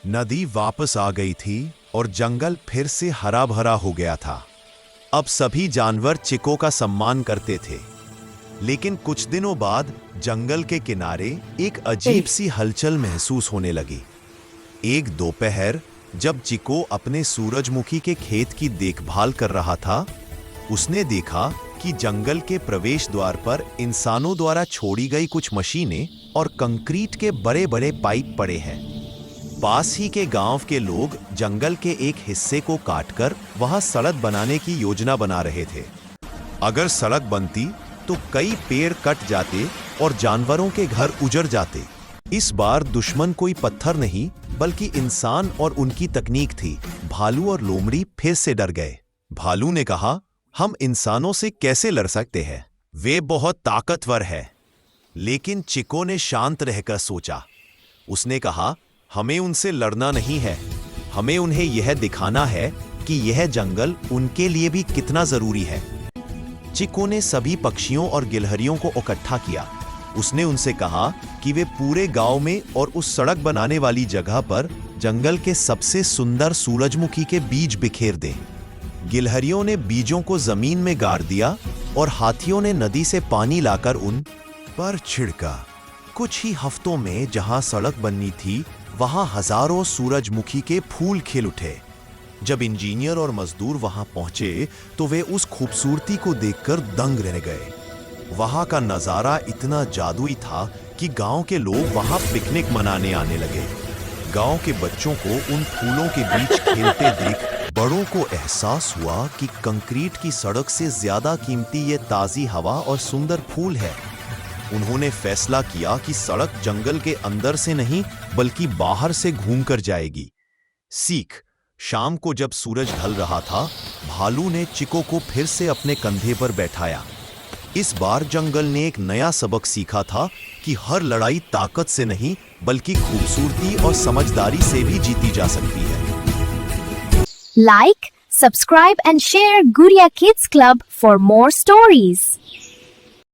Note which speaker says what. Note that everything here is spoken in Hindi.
Speaker 1: नदी वापस आ गई थी और जंगल फिर से हरा भरा हो गया था। अब सभी जानवर चिको का सम्मान करते थे। लेकिन कुछ दिनों बाद जंगल के किनारे एक अजीब सी हलचल महसूस होने लगी। एक दोपहर जब चिको अपने सूरजमुखी के खेत की देखभाल कर रहा था, उसने देखा कि जंगल के प्रवेश द्वार पर इंसानों द्वारा छोड़ी गई कुछ मशीनें और कंक्रीट के बड़े बड़े पाइप पड़े हैं। पास ही के गांव के लोग जंगल के एक हिस्से को काटकर वहां सड़क बनाने की योजना बना रहे थे। अगर सड़क बनती तो कई पेड़ कट जाते और जानवरों के घर उजड़ जाते। इस बार दुश्मन कोई पत्थर नहीं बल्कि इंसान और उनकी तकनीक थी। भालू और लोमड़ी फिर से डर गए। भालू ने कहा, हम इंसानों से कैसे लड़ सकते हैं? वे बहुत ताकतवर है। लेकिन चिको ने शांत रहकर सोचा। उसने कहा, हमें उनसे लड़ना नहीं है, हमें उन्हें यह दिखाना है कि यह जंगल उनके लिए भी कितना जरूरी है। चिको ने सभी पक्षियों और गिलहरियों को इकट्ठा किया। उसने उनसे कहा कि वे पूरे गांव में और उस सड़क बनाने वाली जगह पर जंगल के सबसे सुंदर सूरजमुखी के बीज बिखेर दें। गिलहरियों ने बीजों को जमीन में गाड़ दिया और हाथियों ने नदी से पानी लाकर उन पर छिड़का। कुछ ही हफ्तों में जहां सड़क बननी थी, वहां हजारों सूरजमुखी के फूल खिल उठे। जब इंजीनियर और मजदूर वहां पहुंचे तो वे उस खूबसूरती को देखकर दंग रह गए। वहां का नजारा इतना जादुई था कि गांव के लोग वहां पिकनिक मनाने आने लगे। गांव के बच्चों को उन फूलों के बीच खेलते देख बड़ों को एहसास हुआ कि कंक्रीट की सड़क से ज्यादा कीमती ये ताजी हवा और सुंदर फूल है। उन्होंने फैसला किया कि सड़क जंगल के अंदर से नहीं बल्कि बाहर से घूमकर जाएगी। सीख, शाम को जब सूरज ढल रहा था, भालू ने चिको को फिर से अपने कंधे पर बैठाया। इस बार जंगल ने एक नया सबक सीखा था कि हर लड़ाई ताकत से नहीं बल्कि खूबसूरती और समझदारी से भी जीती जा सकती है।
Speaker 2: Like, subscribe and share Guria Kids Club for more stories.